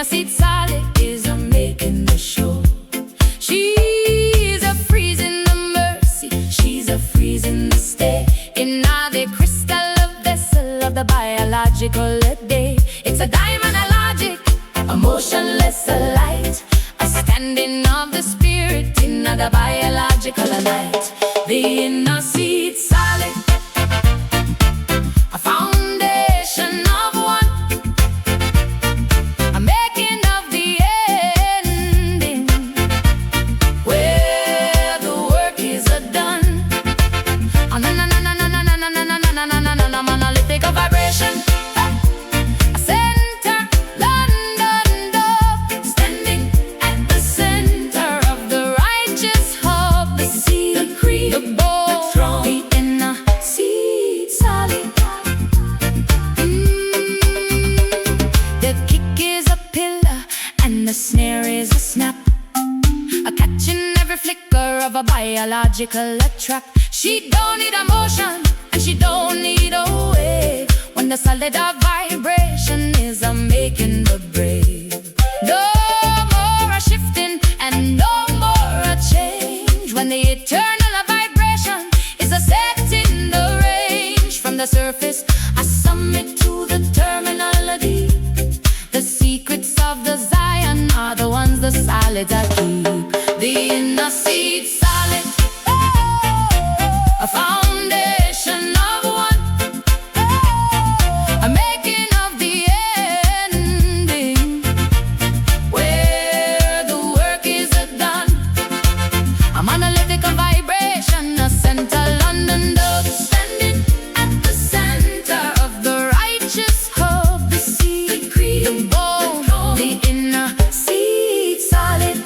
seed solid is a making the show. She's a freezing the mercy, she's a freezing the stay. In the crystal of vessel of the biological day. It's a diamond, a logic, a motionless, a light, a standing of the spirit in the biological light. The inner seed solid, a foundation of one, a making of the ending, where the work is done. Monolithic vibration, a center, London dove, standing at the center of the righteous hub, the seed, the creed, the bowl, the throne, the inner seed solid. The kick is a pillar and the snare is a snap, a catching every flicker of a biological trap. She don't need emotion and she don't need a wave, when the solid of vibration is a making the brave. No more a shifting and no more a change, when the eternal vibration is a setting the range. From the surface a summit to the terminality, the secrets of the Zion are the ones the solids are keep. The inner seed solid, a foundation of one, a making of the ending, where the work is done. A monolithic vibration, a center, London dove, standing at the center of the righteous hub, the seed, the creed, the bone, the inner seed solid.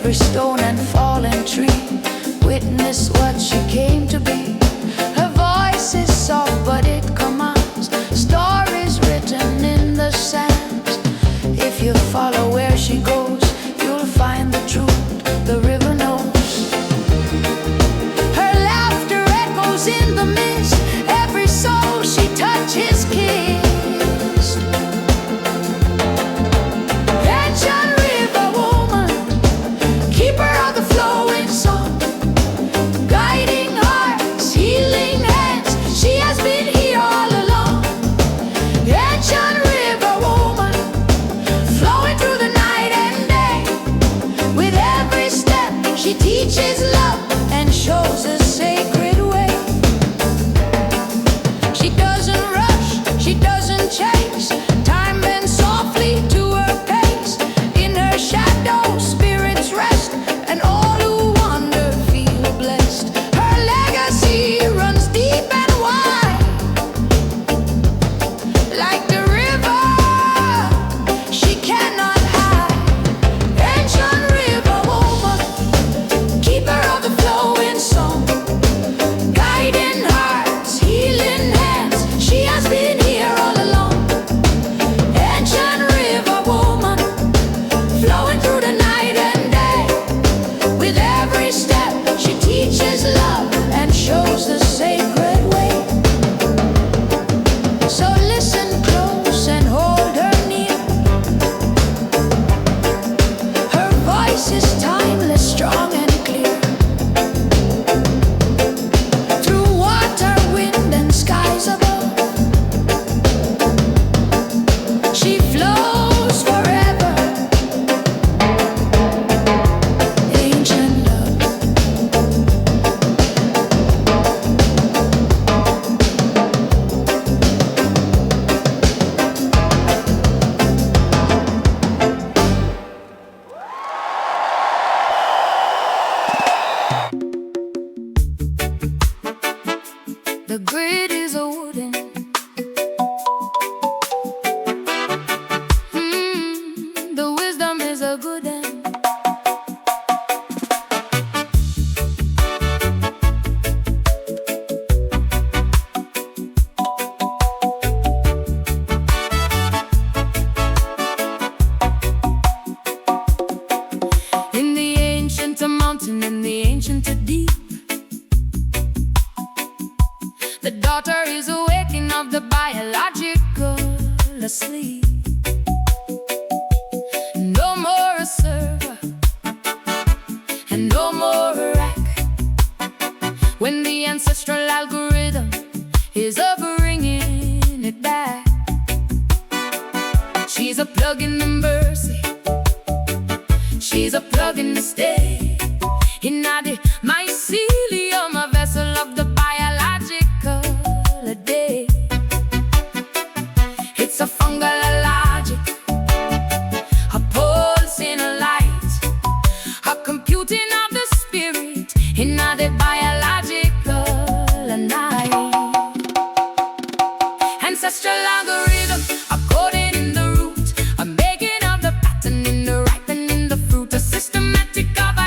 every stone and fallen tree. Witness what she came to be. Her voice is soft but it commands stories written in the sands. If you follow where she goes, you'll find the truth the river knows. Her laughter echoes in the mist. Every soul she touches kissed. Ancient river woman, keeper of the flowing song, guiding hearts, healing hands, she has been here all along. Ancient river woman, flowing through the night and day. With every step she teaches love and shows a sacred way. She doesn't rush, she doesn't chase, time bends softly to her pace. In her shadow spirits rest, and all who wander feel blessed. Her legacy runs deep and wide, like the river she cannot hide. Ancient river woman, keeper of the flowing song, guiding hearts, healing hands, she has been here all along. Ancient river woman, flowing through the night and day. With every step she teaches love and shows the sacred way. So listen close and hold her near. Her voice is timeless, strong and clear. Through water, wind and skies above, she flows forever. Ancient love. The grid is a wooden. The wisdom is a good end. In the ancient a mountain, in the ancient a deep, the daughter is awakening of the biological asleep. No more a server and no more a rack, when the ancestral algorithm is up bringing it back. She's a plug in the mercy, she's a plug in the stay. In the mycelium, a vessel of the biological day. It's a fungal logic, a pulse in a light, a computing of the spirit in the biological night. Ancestral algorithm, a coding in the root, a making of the pattern in the ripening in the fruit, a systematic of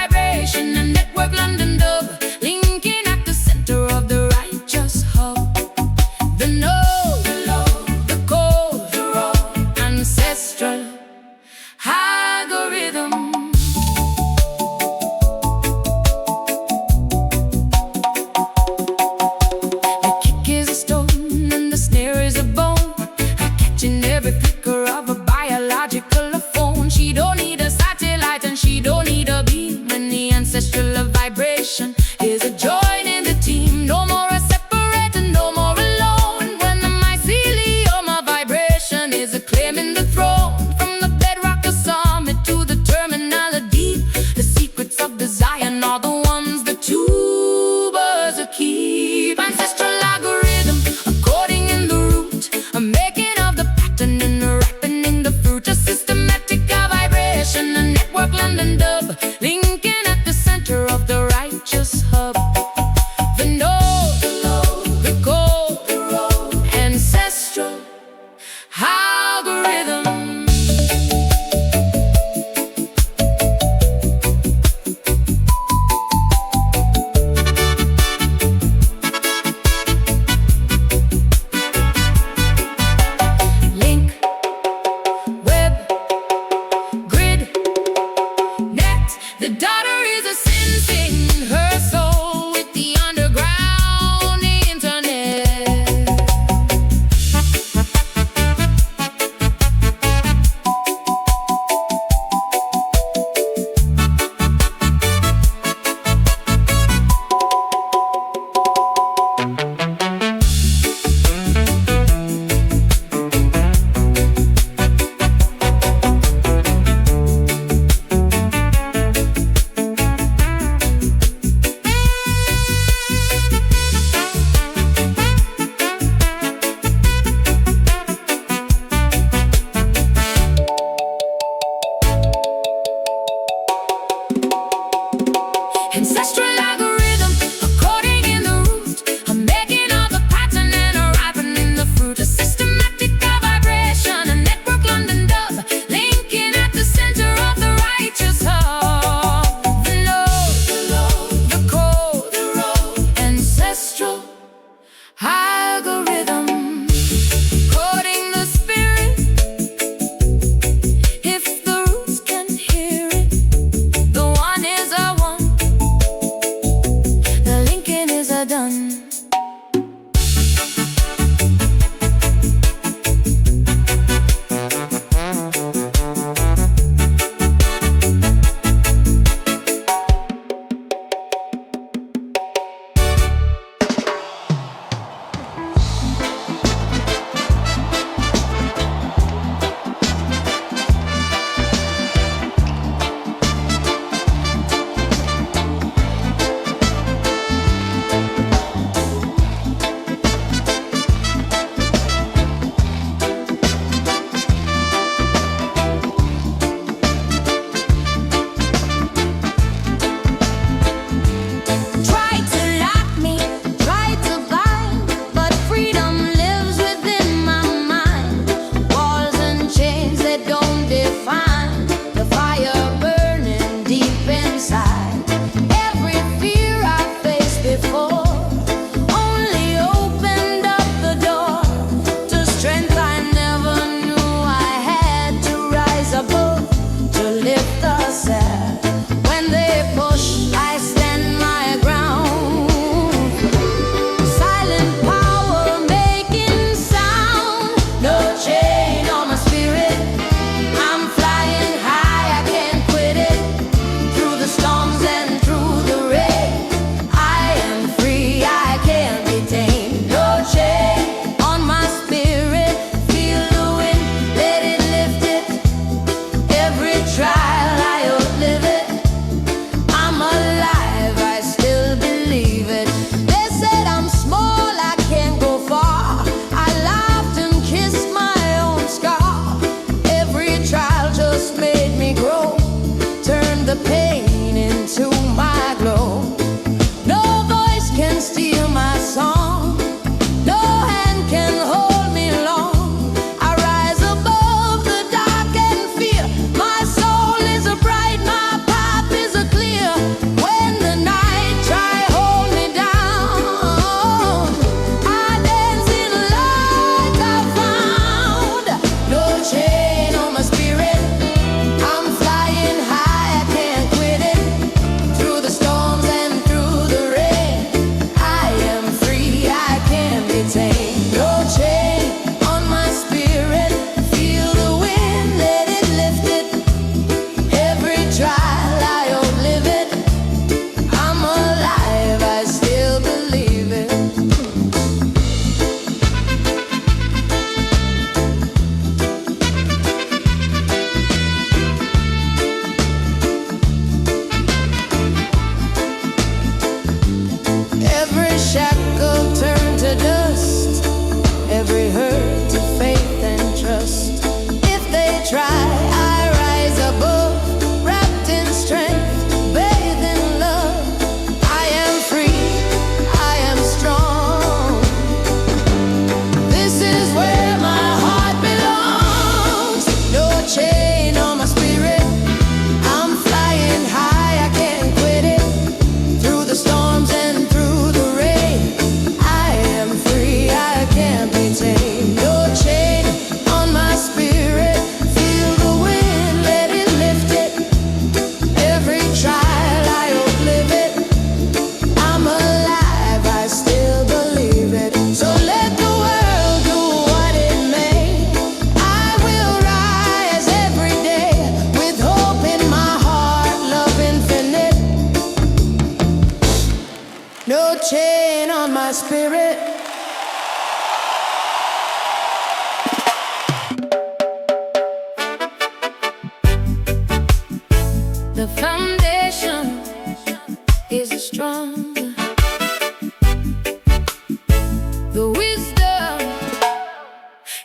The wisdom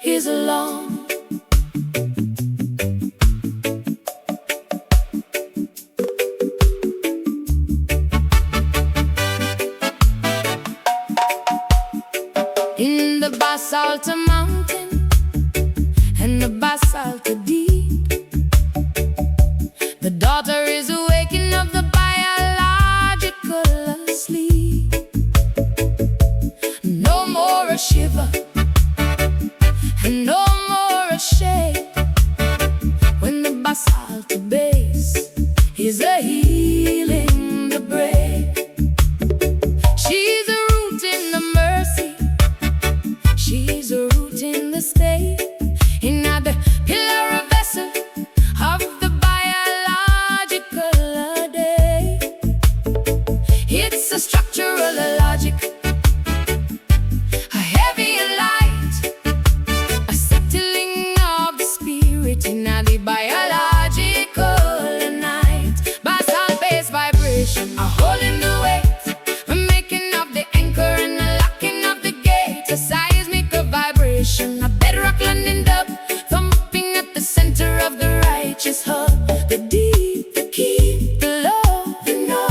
is along. In the basalt mountain and the basalt deep, the daughter is awakening of the biological sleep. No more a shiver and no more a shake when the basalt base is a healing the break. She's a root in the mercy, she's a root in the state, in the pillar of vessel of the biological day. It's a structural logic, a heavy light, a settling of the spirit in the biological night. Basalt-based vibration, a hole in the weight, a making of the anchor and a locking of the gate. A seismic vibration, a bedrock landing dub, thumping at the center of the righteous hub. The deep, the key, the low, the no.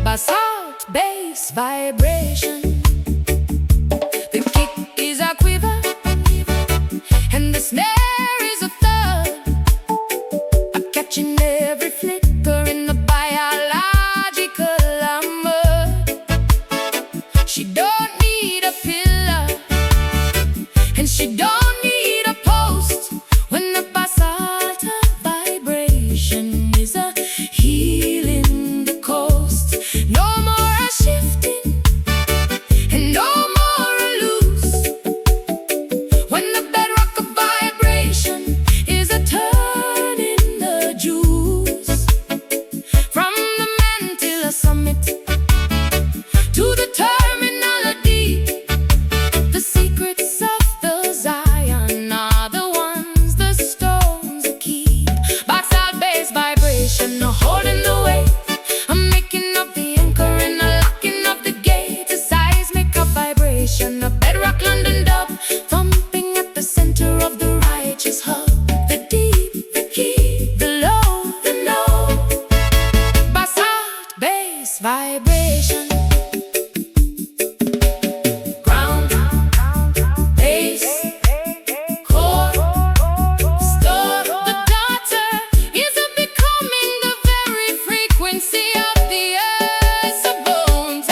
Basalt-based vibration. The kick is a quiver, and the snare is a thud. I'm catching every flicker in the biological mud. She don't need a pillar, and she don't need a post when the basalt vibration is a healing the coast. No more a shifting and no more a loose when the bedrock of vibration is a turning the juice. From the mantle summit to the terminal deep, the secrets of the Zion are the ones the stones keep. Basalt-based vibration, a holding the weight, a making of the anchor and a locking of the gate. A seismic of vibration, a bedrock London dub, thumping at the center of the righteous hub. The deep, the key, the low, the no. Basalt-based vibration. Ground, base, core, store. The daughter is a becoming the very frequency of the earth's bones.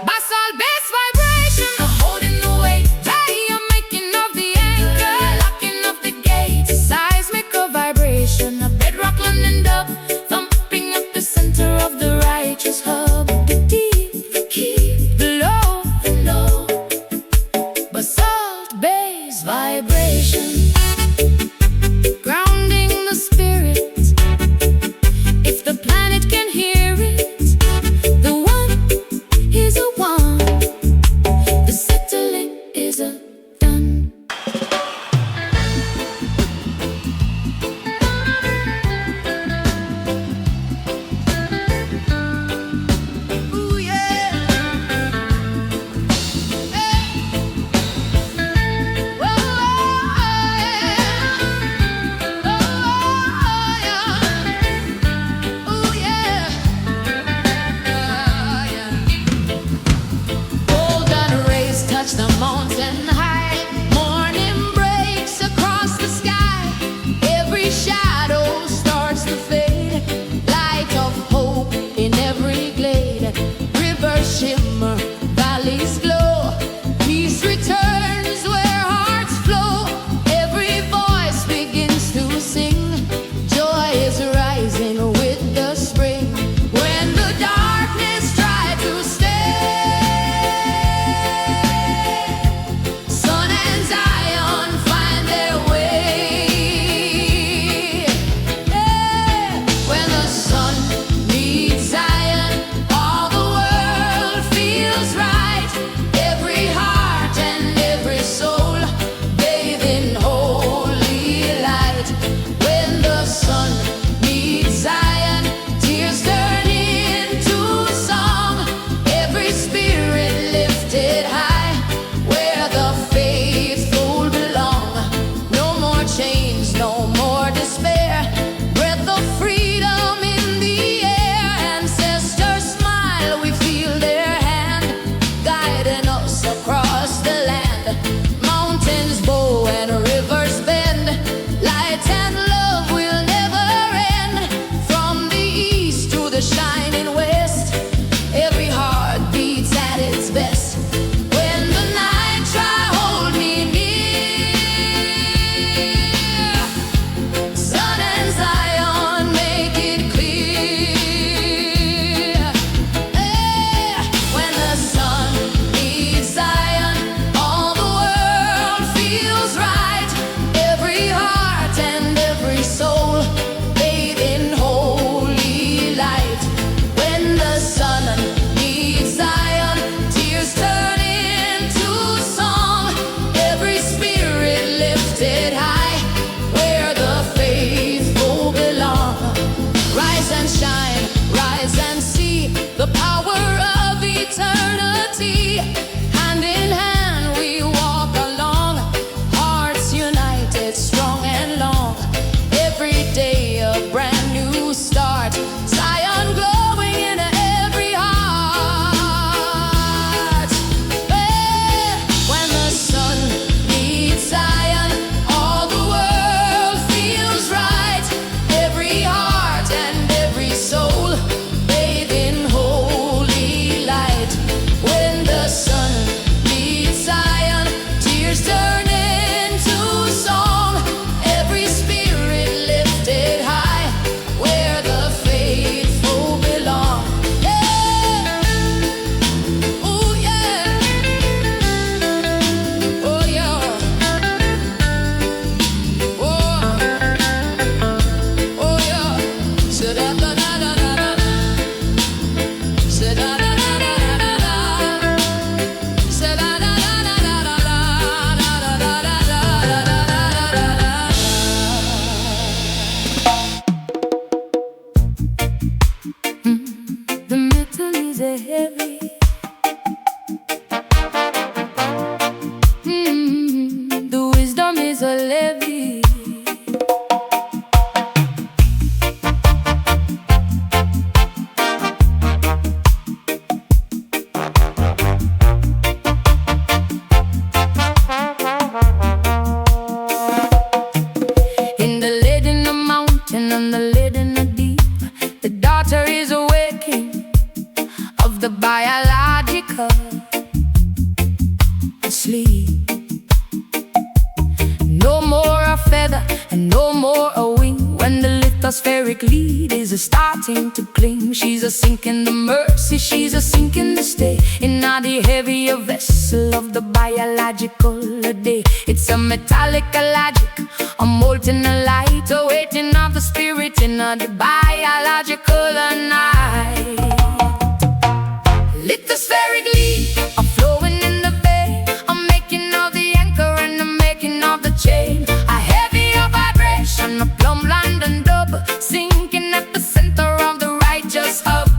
Basalt-based vibration, a holding the weight, a making of the anchor, locking of the gate. A seismic of vibration, a bedrock London dub, thumping at the center of the righteous hub. The deep, the key, the low, the no. Basalt-based vibration. Grounding the spirit. If the planet can hear it, the one is a one. The settling is a done. Ooh, yeah. Hey. Whoa, lifted high, where the faithful belong. Rise and shine, rise and see the power of eternity. Hand in hand we walk along, hearts united, strong and long. Every day a brand new start, Zion glowing in every heart. When the sun meets Zion, all the world feels right. Every heart and every soul bathed in holy light. When the sun meets Zion, tears turn into song. Every spirit lifted high, where the faithful belong. Yeah. Ooh, yeah. Oh, yeah. Oh, oh, yeah. Sa-da-da-da-da-da-da. Sa-da-da-da-da-da-da. The metal is a heavy. The wisdom is a levy. In the lid in the mountain, on the lid in the deep, the daughter is awaking of the biological sleep. No more a feather and no more a wing. When the lithospheric lead is starting to cling, she's a sink in the mercy, she's a sink in the stay. In the heavier vessel of the biological day, it's a metallic, a logic, a molten light, a waiting of the spirit in the biological night. Lithospheric lead, a flowing in the bay, I'm making of the anchor and I'm making of the chain. A heavier vibration, a plumb land and dub, sinking at the center of the righteous hub.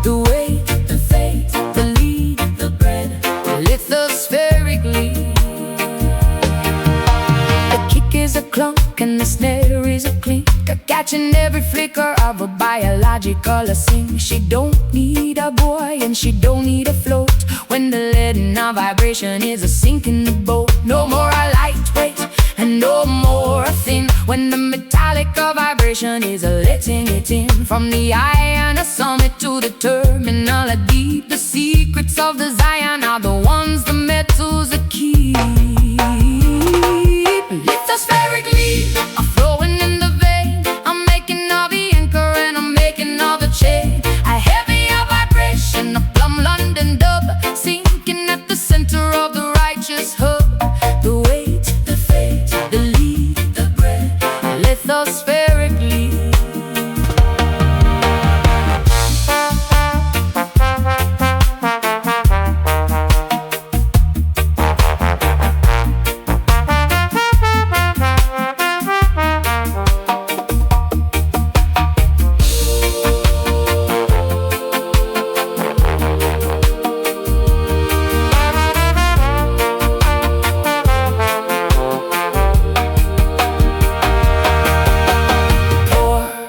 The weight, the fate, the lead, the bread, the lithospheric lead. The kick is a clunk and the snare is a clink, catching every flicker of a biological sing. She don't need a buoy and she don't need a float. When the lead in a vibration is a sinking the boat. No more a lightweight and no more a thin. When the metallic of vibration is a letting it in. From the iron a summit to the terminal a deep. The secrets of the Zion are the ones the metals are keep. Lithospheric lead, a flowing in the vein, I'm making of the anchor and I'm making of the chain. A heavier vibration, a plumb London dub, sinking at the center of the righteous hub. The weight, the fate, the lead, the bread, lithospheric lead.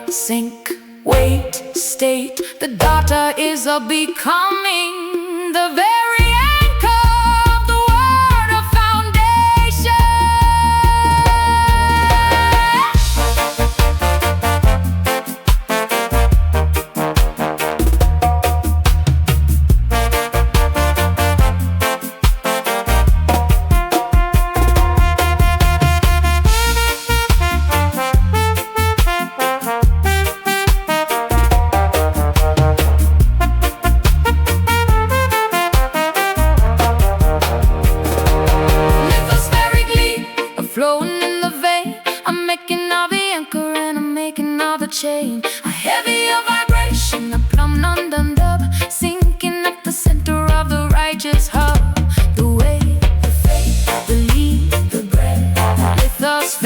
Sink, wait, state, the daughter is a becoming, the very anchor of the word of foundation. Chain, a heavier vibration, a plumb London dub, sinking at the center of the righteous hub. The way, the faith, the lead, the bread, the lithospheric.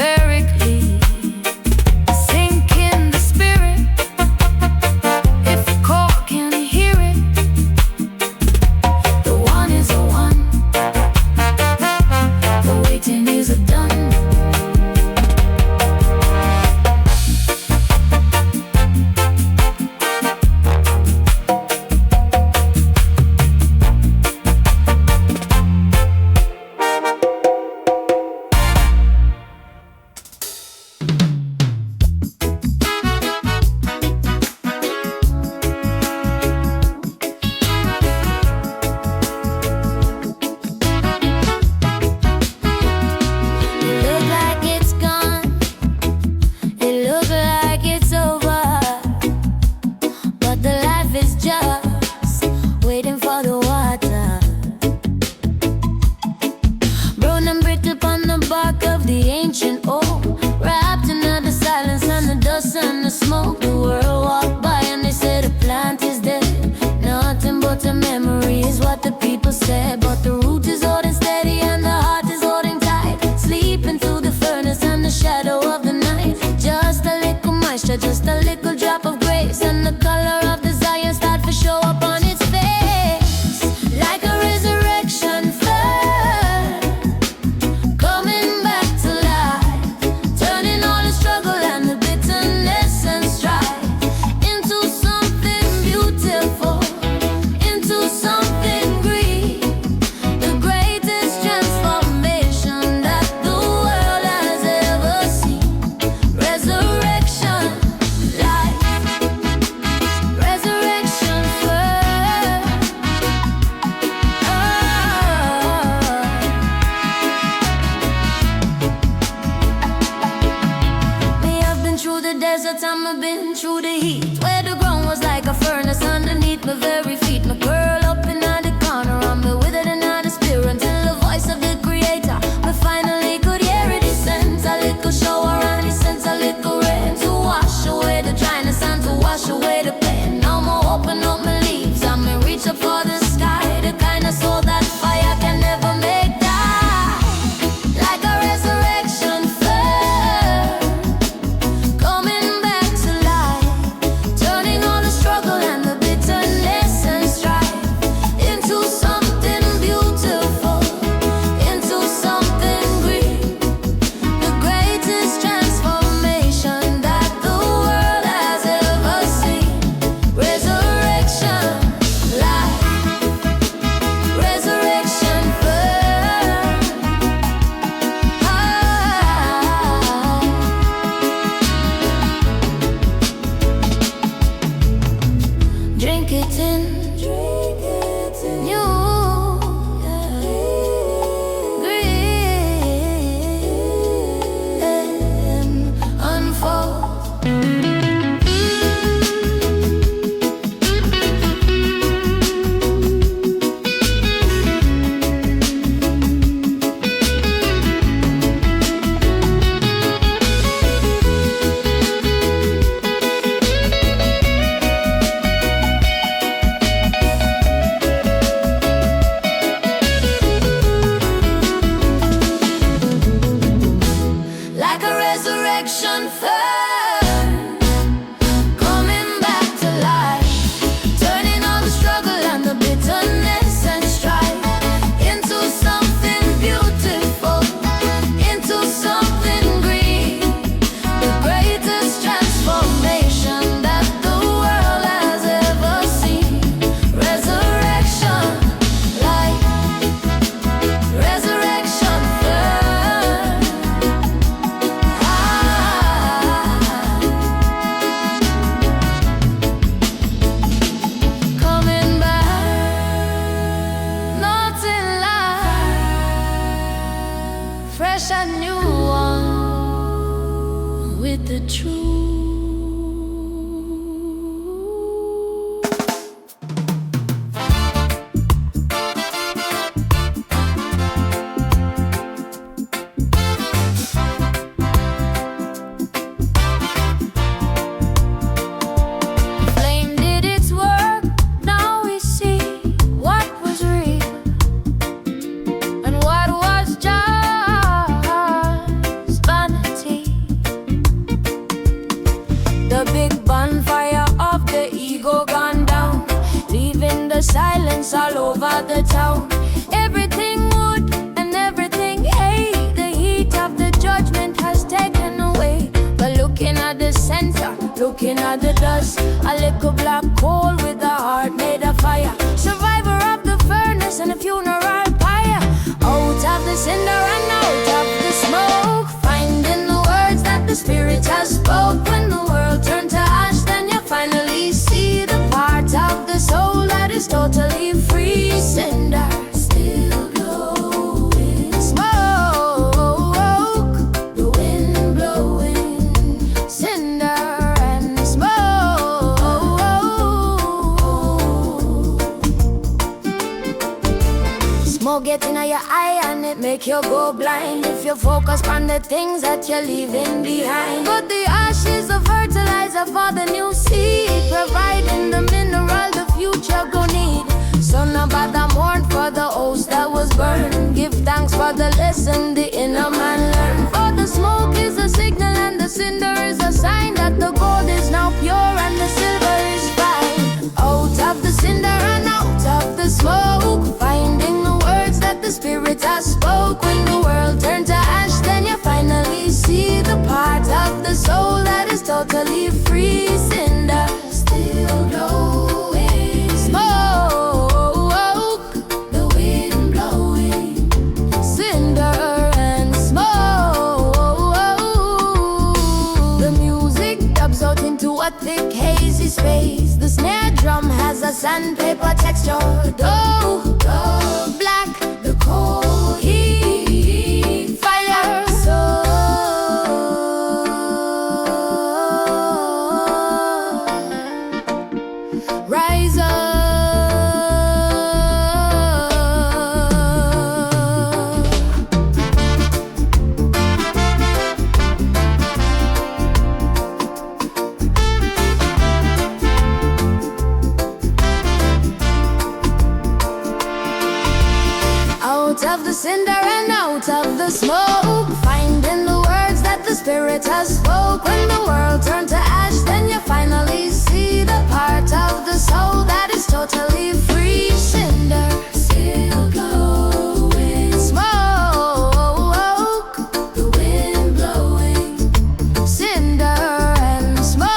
just a little drop of grace, and the color of desire start to show up on its face. Like a resurrection fire, coming back to life, turning all the struggle and the bitterness and strife into something beautiful, into something green. The greatest transformation that the world has ever seen. Resurrection life, resurrection fire. Me, I've been through the desert, I've been through the heat, where the ground was like a furnace underneath my very feet. My girl up in the corner, I'm withered in the spirit, until the voice of the Creator, me finally could hear it. He sent a little shower and he sent a little rain to wash away the dryness and to wash away the pain. Now more open up my leaves, I'm reach up for the sky, the kind of soul that fire can never make die. Like a resurrection fire, coming back to life, turning all the struggle and the bitterness and strife into something beautiful, into something green. The greatest transformation that the world has ever seen. Resurrection life, resurrection fire. Drink it in, new green unfold. Like a resurrection fire, coming back to life, turning all the struggle and the bitterness and strife into something beautiful, into something green. The greatest transformation that the world has ever seen. Resurrection life, resurrection fire. Coming back, nothing like fresh and new one with the truth. Flame did its work, now we see what was real and what was just vanity. The big bonfire of the ego gone down, leaving the silence all over the town. Everything wood and everything hate, the heat of the judgment has taken away. But looking at the center, looking at the dust, a little black hole with a heart made of fire. Survivor of the furnace and a funeral pyre. Out of the cinder and out of the smoke, finding the words that the spirit has spoke. When the world turned to ash, then you finally see the part of the soul that is totally free. Cinder still glowing, smoke, the wind blowing. Cinder and smoke. Smoke get in your eye and it make you go blind if you focus on the things that you're leaving behind. But the ash is a fertilizer for the new seed, providing the mineral the future gon' need. So no bother mourn for the host that was burned. Give thanks for the lesson the inner man learned. For the smoke is a signal and the cinder is a sign that the gold is spirit has spoke. When the world turned to ash, then you finally see the part of the soul that is totally free. Cinder still glowing, smoke, the wind blowing. Cinder and smoke. The music dubs out into a thick hazy space. The snare drum has a sandpaper texture. Oh, black, the cold heat, fire, soul. Rise up. Out of the cinder and out of the smoke, finding the words that the spirit has spoke. When the world turned to ash, then you finally see the part of the soul that is totally free. Cinder still glowing, smoke, the wind blowing. Cinder and smoke,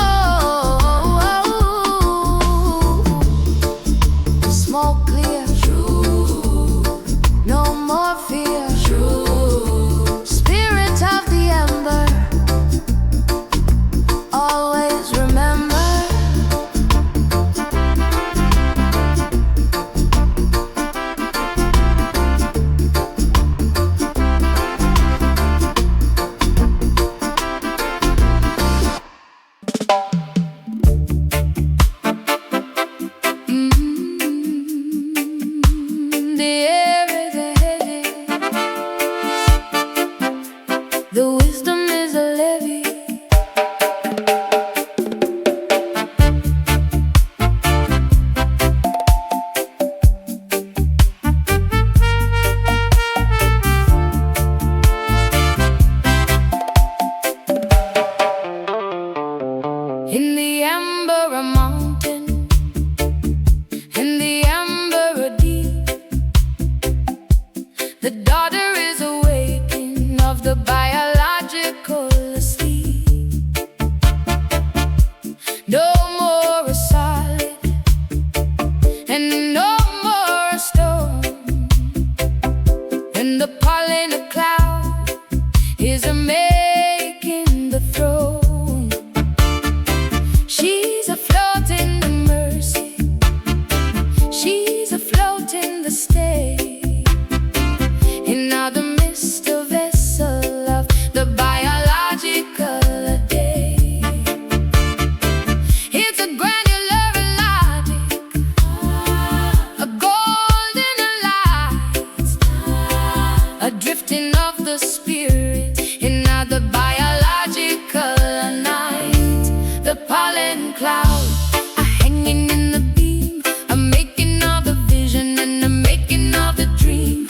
smoke clear, no more fear. True spirit of the ember, always remember. The air is heavy, the wisdom is a levy. In the amber a mountain, in the amber a deep. The daughter is awakening of the biological sleep. No more a solid and no more a stone. And the pollen a cloud is a making the throne. She's afloat in the mercy, she's afloat in the stay. In all the mist, a vessel of the biological day. It's a granular logic, a golden light, a drifting of the spirit in all the biological night. The pollen cloud, a hanging in the beam, a making of the vision and a making of the dream.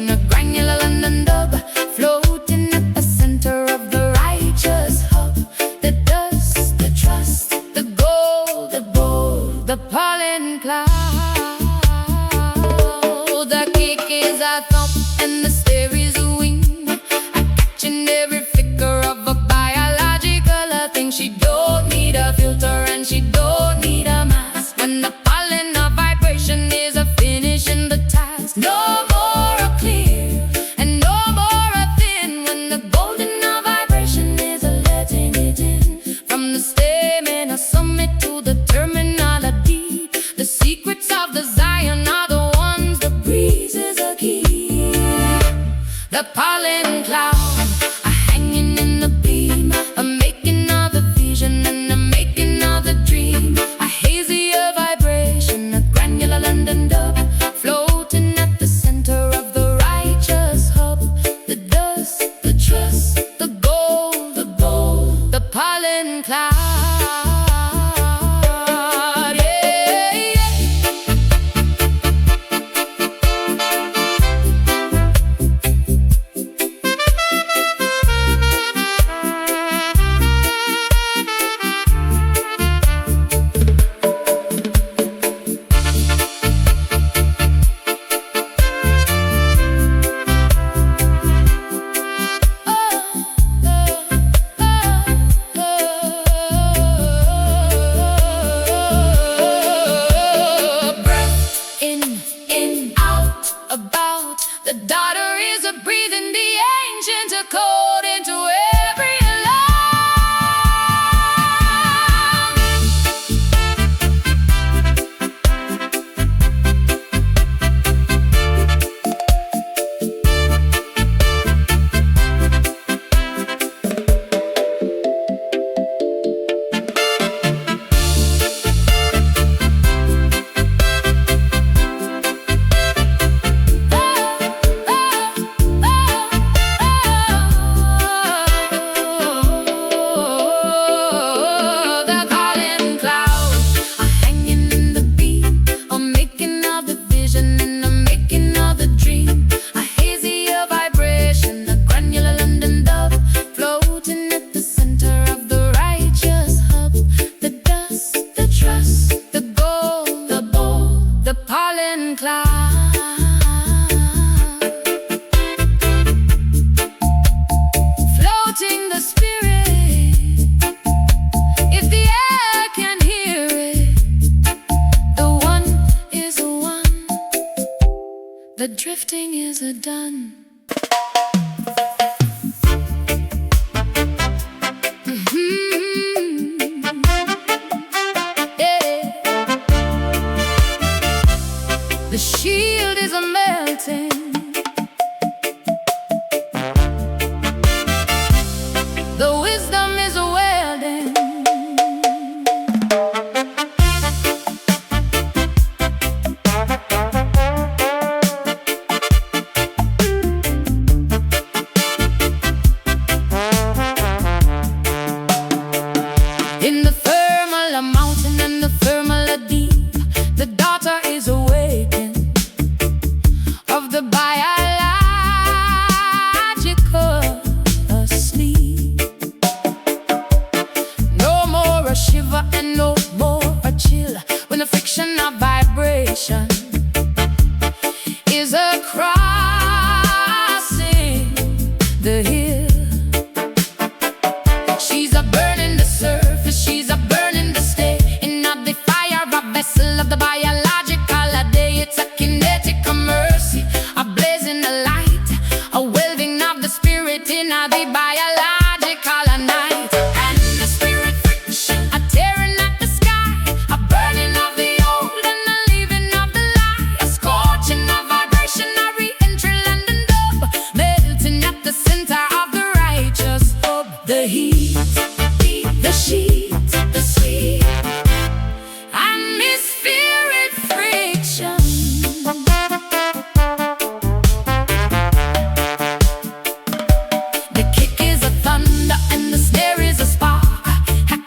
A granular London dub, floating at the center of the righteous hub. The dust, the trust, the gold, the bold, the pollen cloud. The kick is a thump and the stare is a wing, a catching every flicker of a biological thing. She don't need a filter and she don't need a mask. When the pollen of vibration is a finishing the task. No more a clear and no more a thin. When the golden of vibration is a letting it in. From the stem and a summit to the terminal a deep. The secrets of the Zion are the ones the breeze is a key. The pollen cloud, a hanging in the beam, a making of the vision and a making of the dream. A hazier vibration, a granular London dub, floating at the center of the righteous hub. The dust, the trust, the gold, the bold, the pollen cloud. Yeah, yeah. flowed into every the drifting is a done. Yeah. The shield is a melting. The wisdom is a welding. In the thermal, a mountain, and the thermal, a deep, the daughter is awakened of the biological asleep. No more a shiver and no more a chill when the friction of vibration is a crossing the hill. She's a burning the surface, she's a burning the state. In the fire, a vessel of the biological a day. It's a kinetic, a mercy, a blazing the light, a welding of the spirit in the biological a night. And the spirit friction, a tearing at the sky, a burning of the old and a leaving of the light, a scorching of vibration, a re-entry London dub, melting at the center of the righteous hub. The heat, the sheet, the sweet, atmospheric friction. The kick is a thunder and the snare is a spark,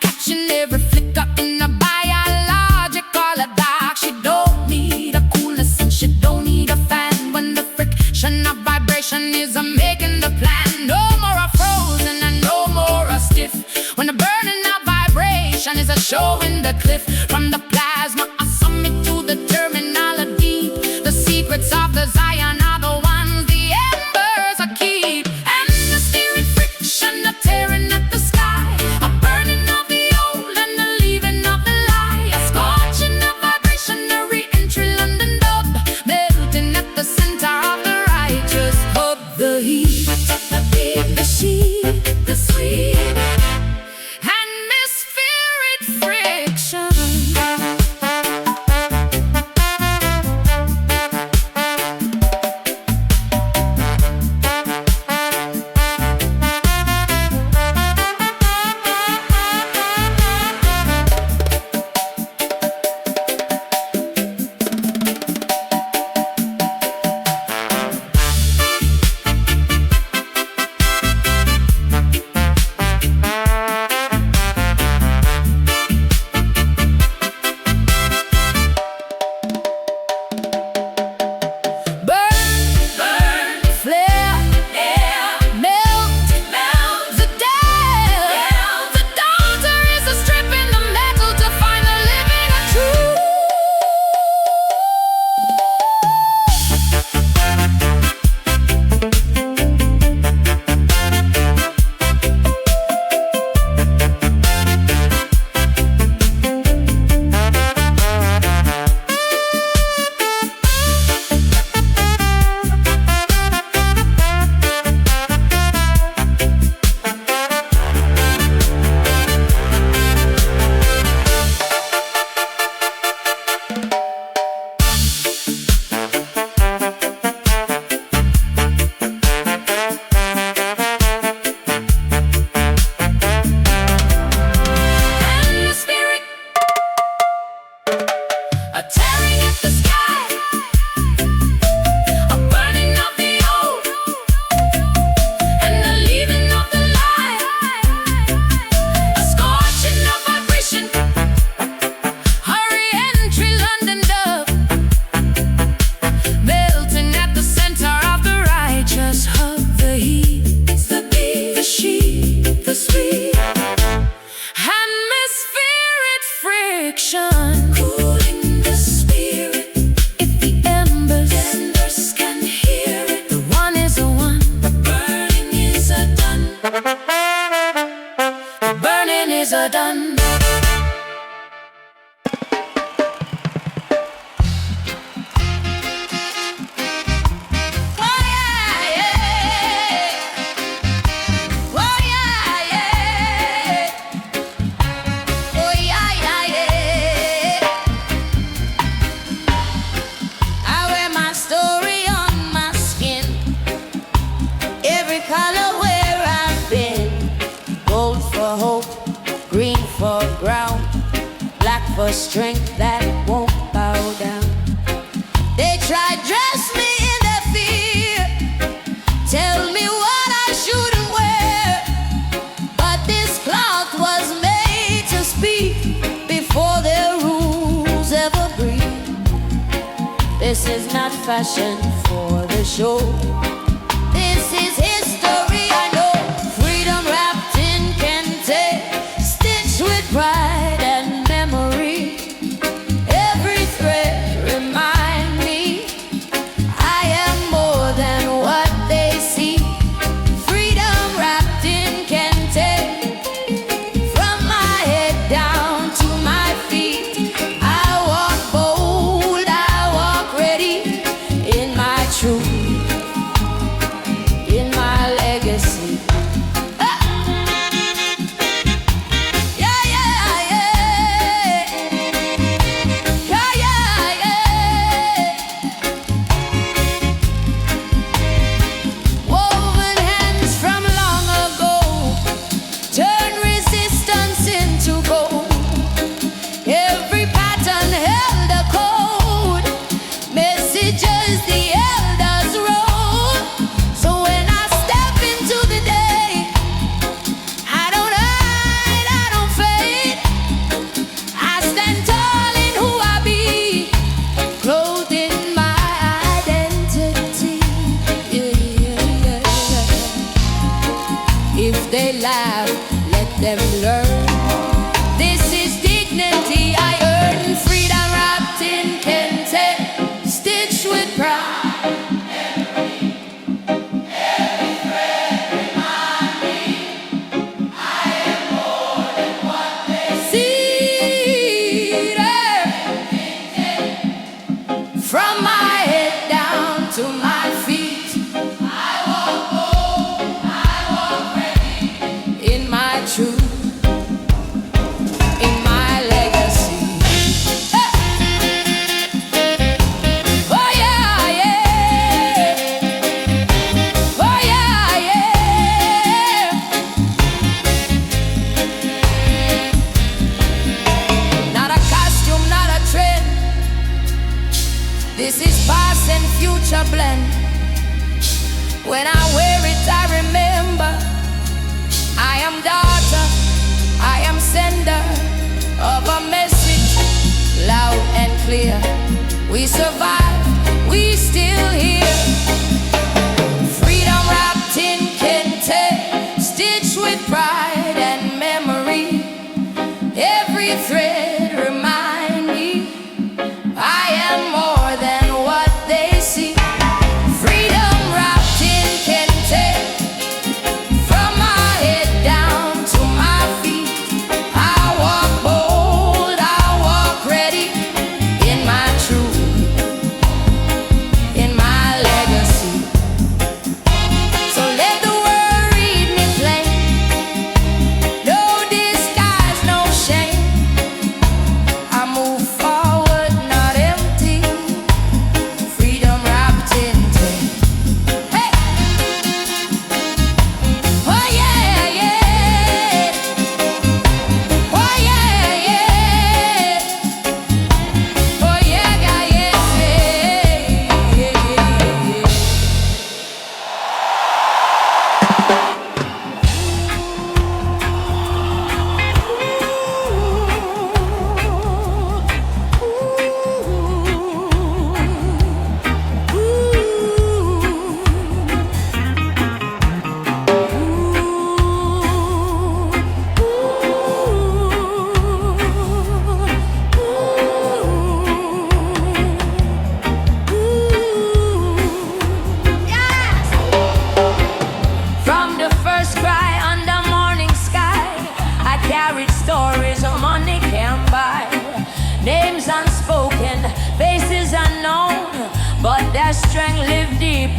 catching every flicker in a biological a dark. She don't need a coolness and she don't need a fan when the friction of vibration is a making the plan. No more a frozen and no more a stiff when the burning of vibration is a show in the cliff. From the plasma, a summit to the terminal, a deep. The secrets of the Zion are the ones the embers are keep. And the spirit friction, a tearing at the sky, a burning of the old and a leaving of the light, a scorching of vibration, a re-entry London dub, melting at the center of the righteous hub. The heat, the beat, the sheet, the sweet, atmospheric friction. Burning is a done. For strength that won't bow down. They try dress me in their fear, tell me what I shouldn't wear, but this cloth was made to speak before their rules ever breathe. This is not fashion for the show. This is history, I know. Freedom wrapped in kente, stitched with pride and them learn. This is dignity I earn. Freedom wrapped in kente, stitched with pride. Every thread remind me I am more than what they see. From my head down to my feet, I walk bold, I walk ready in my truth. This is past and future blend. When I wear it, I remember I am daughter, I am sender of a message, loud and clear. We survive, we still here. Freedom wrapped in kente, stitched with pride and memory. Every thread remind me I am more than what they see. Freedom wrapped in kente, from my head down to my feet. I walk bold, I walk ready in my truth.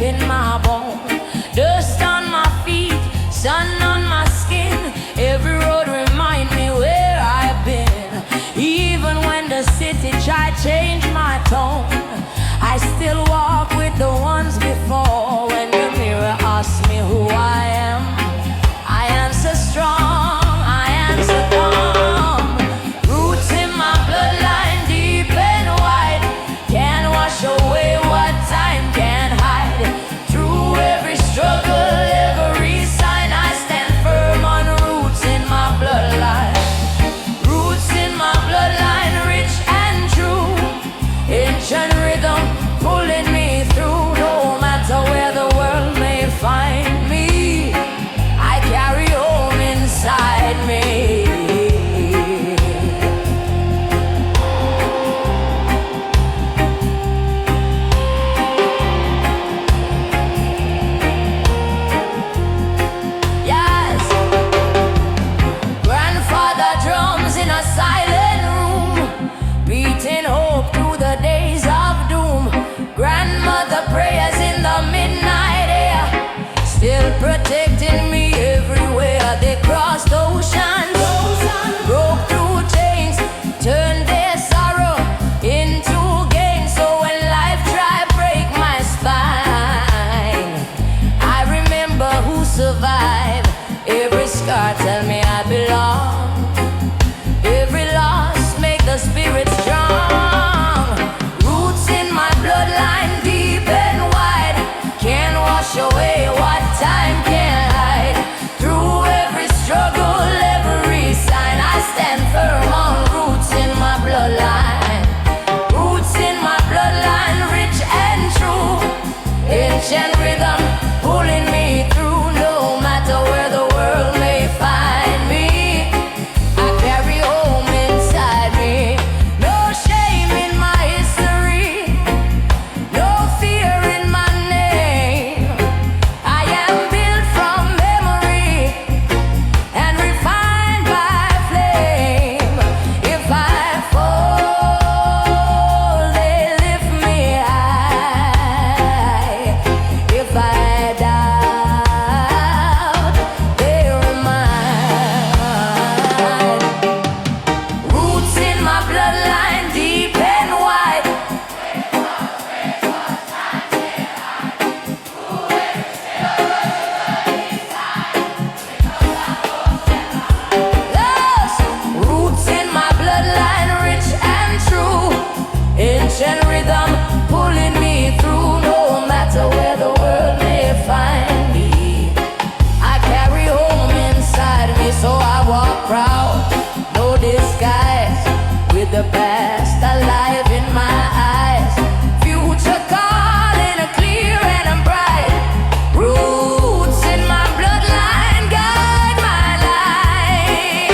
in my bone. Dust on my feet, sun on my skin. Every road remind me where I've been. Even when the city tried change my tone, I still walk with the ones before. When the mirror asks me who I am, I answer strong, I answer calm. Roots in my bloodline deep and wide, can't wash away what time can't hide. Through every struggle, every sign, I stand firm on roots in my bloodline. Roots in my bloodline, rich and true. Ancient rhythm pulling me through. No matter where the world may find me, I carry home inside me. Yes, grandfather drums in a silent room, beating hope through the days of doom. Grandmother prayers in the midnight air, still protecting me everywhere. They crossed oceans, broke through chains, turned their sorrow into gain. So when life tried break my spine, I remember who survived. Every scar tell me I belong. Every loss make the spirit strong. Roots in my bloodline deep and wide, can't wash away what time can't hide. Through every struggle, every sign, I stand firm on roots in my bloodline. Roots in my bloodline, rich and true. Ancient rhythm pulling me through. No matter where the world may find me, I carry home inside me. No shame in my history, no fear in my name. I am built from memory and refined by flame. If I fall, they lift me high. If I doubt, they remind. Roots in my bloodline deep and wide. Yes, roots in my bloodline, rich and true. Ancient rhythm pulling me through. No matter where the world may find me, I carry home inside me. So I walk proud, no disguise, with the past alive in my eyes. Future calling, clear and bright. Roots in my bloodline guide my light.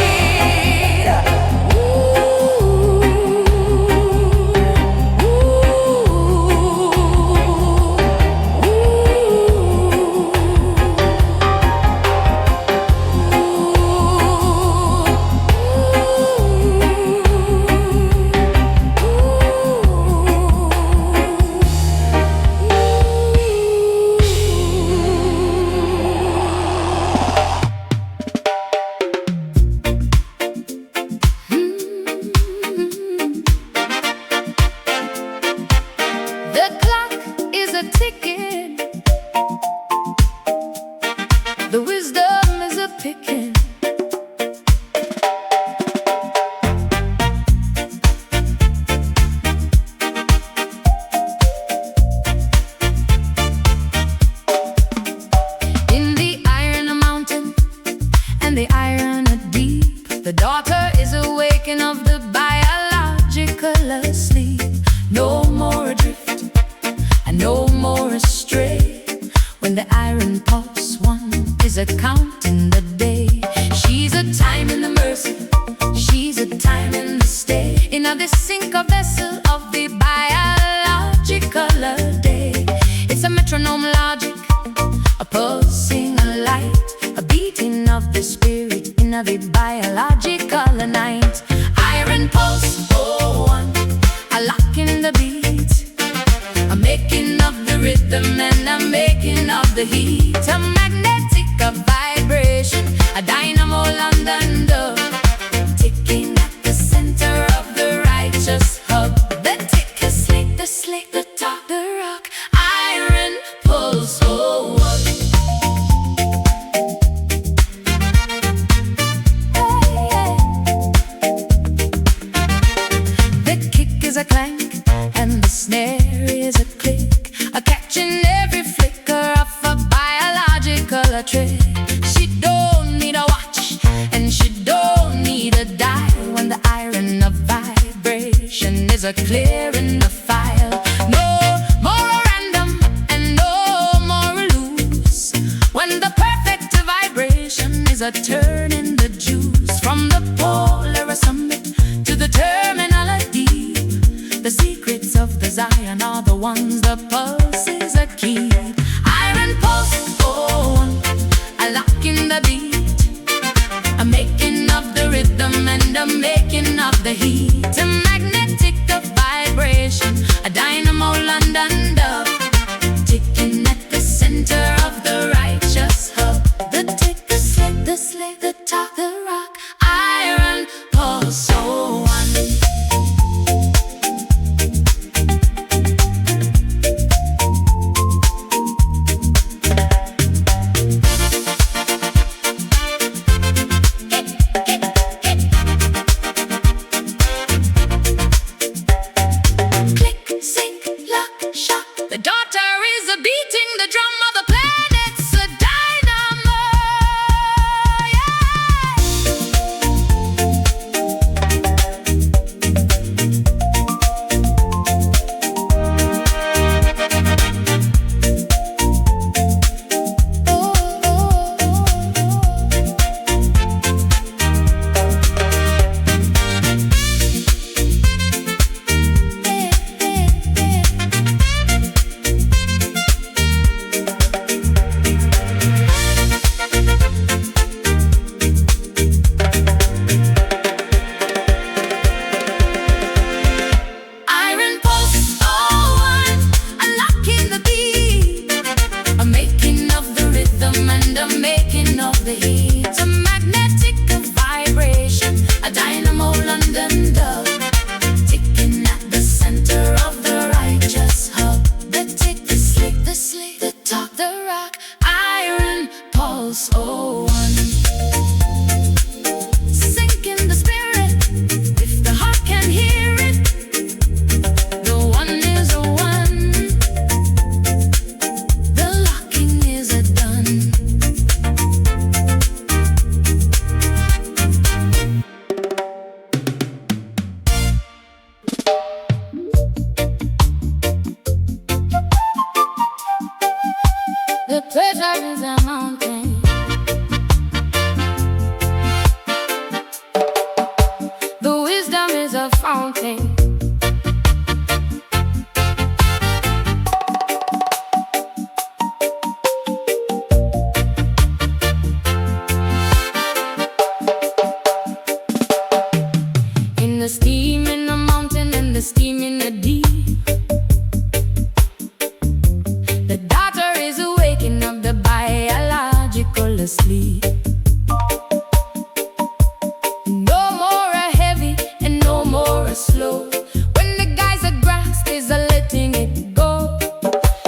The clock is a ticking, the wisdom is a picking. In the iron mountain and the iron deep, the daughter is awakened of the biological asleep. No more adrift and no more astray. When the iron pulse one is a counting the day. She's a time in the mercy, she's a time in the stay. In this sinker vessel of the biological day. It's a metronome logic, a pulsing a light, a beating of the spirit in the biological night. Iron pulse, oh one, a lock in the beat, a making of the rhythm and a a dynamo London dub, ticking at the center of the righteous hub. The tick is slick, the slick, the talk, the rock, iron pulse, oh what. The kick is a clank and the snare is a click, a catching every flicker of a biological trick. She don't need a watch and she don't need a dial when the iron of vibration is a clear in the file. No more random and no more loose when the perfect vibration is a turn in the juice. From the polar summit to the terminal deep, the secrets of the Zion are the ones the pulse is a key. Iron pulse, oh, a lock in the beat, a making of the rhythm and a making of the heat. A magnetic of vibration, a dynamo London dub, ticking at the center of the righteous hub. The tick, the slick, the slick, the talk, the rock, iron pulse, oh one. The daughter is a beating the drum of the planets, a dynamo, iron pulse, oh one, a lock in the beat, a making of the rhythm and a making of the heat. A magnetic of vibration, a dynamo London dub, ticking at the center of the righteous hub. The tick, the slick, the slick, the talk, the rock, iron pulse, oh one. Sink in the spirit, if the heart can hear it, the one is a one, the locking is a done. The pleasure is a mountain, the wisdom is a fountain. In the steam in the mountain and the steam in the deep, the daughter is awakening of the biological asleep. No more a heavy and no more a slow. When the guys are grasped is a letting it go.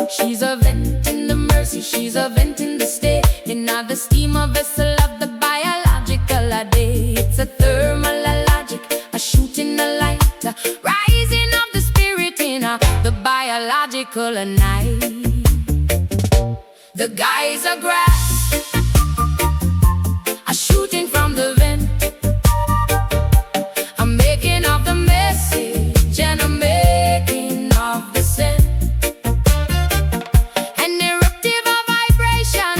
She's a vent in the mercy, she's a vent in the state. In now the steam of vessel of the biological a day. It's a thermal a logic, a shooting a light, a rising of the spirit in the biological a night. The guys are grasped, a shooting from the vent, a making of the message and a making of the scent. An eruptive of vibration,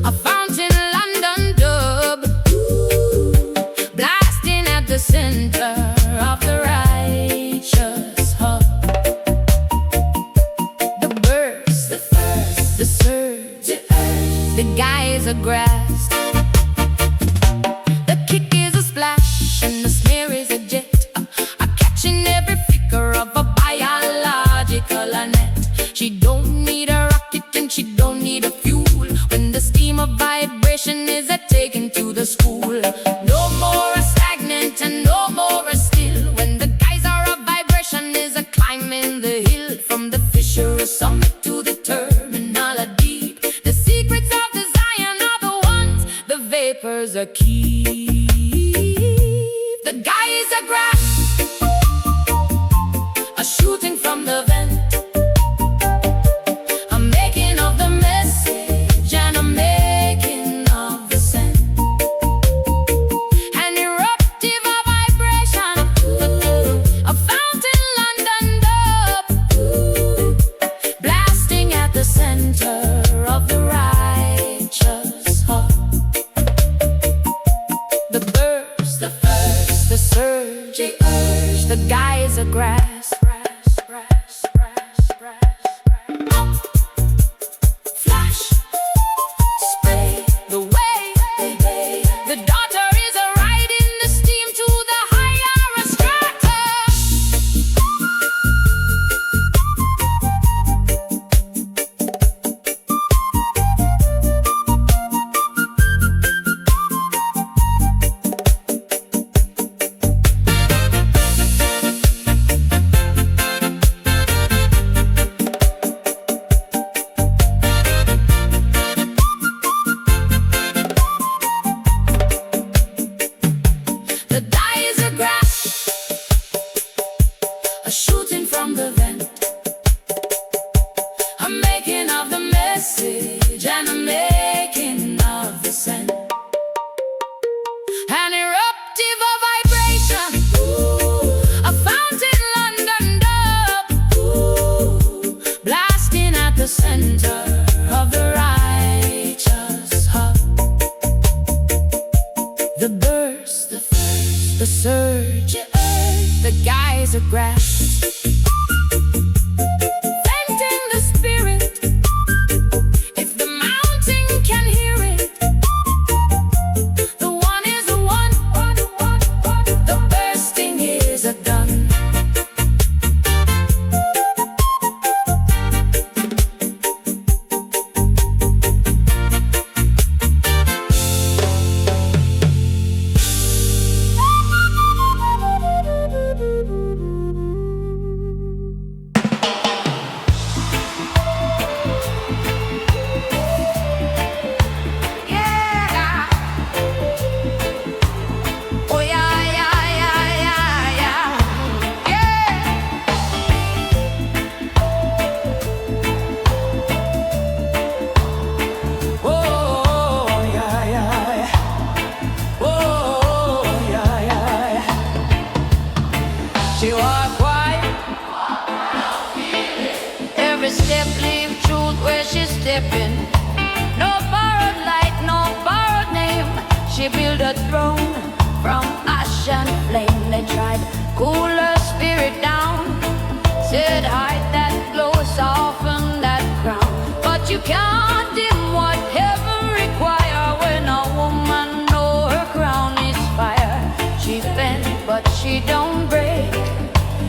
a fountain London dub, blasting at the center of the righteous hub. The burst, the first, the surge, the earth. taken to the school. No more a stagnant and no more a still. When the geyser of vibration is a climbing the hill, from the Fisher summit to the terminal deep. The secrets of the Zion are the ones the vapors are keep. The geyser grass, a shooting from the vent, a making of the message and a making of the scent. An eruptive of vibration, a fountain London dub, blasting at the center of the righteous heart. The burst, the first, the surge, the urge, the geyser grass. Flash, spray, the way, the daughter is a riding the steam to the higher strata. The geyser grass, a shooting from the vent, a making of the message and a making of the scent. An eruptive of vibration, a fountain London dub, blasting at the center of the righteous heart. The burst, the first, the surge, the geyser grass, venting the spirit. If the mountain can hear it, the one is a one, the bursting is a done. Yeah. Oh yeah, yeah, yeah, yeah, yeah. Yeah. Oh yeah, yeah, yeah. Oh yeah, yeah, yeah. She walk quiet, every step leave truth where she's stepping. No borrowed light, no borrowed name. She built a throne from ash and flame. They tried cool her spirit down, said hide that glow, soften that crown. But you can't dim what heaven require when a woman know her crown is fire. She bend but she don't break,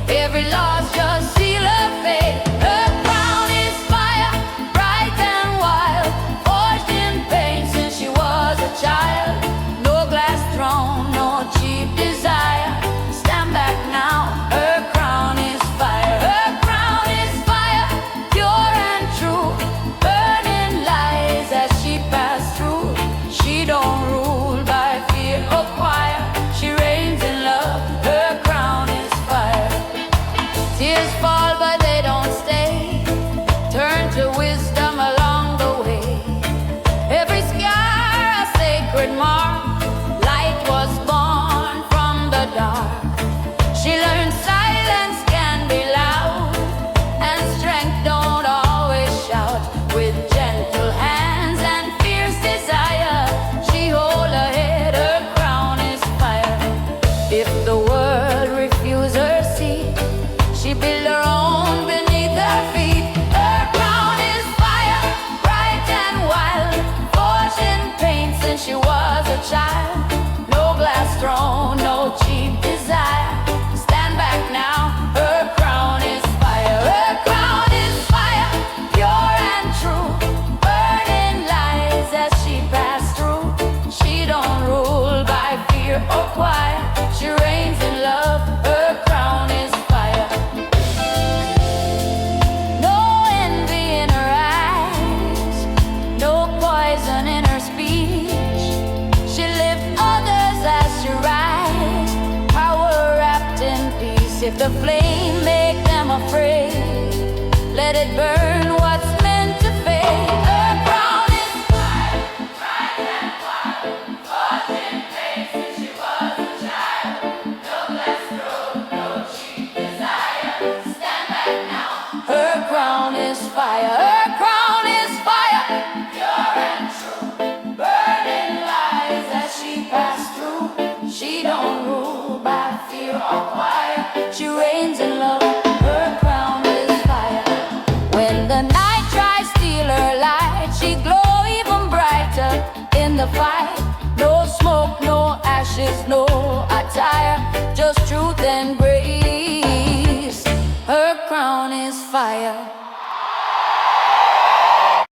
every loss just seal her fate. Her crown is fire, bright and wild, forged in pain since she was a child. No glass throne, no cheap desire. Stand back now, her crown is fire. Her crown is fire, pure and true, burning If the flame make them afraid, let it burn what's meant to fade. Her crown is fire, bright and wild, caused in pain since she was a child. No less road, no cheap desire. Stand back now. Her crown is fire. Her crown is fire, pure and true. Burning lies as she passed through. She don't rule by fear or choir. She reigns in love. Her crown is fire. When the night tries to steal her light, she glow even brighter in the fight. No smoke, no ashes, no attire, just truth and grace. Her crown is fire.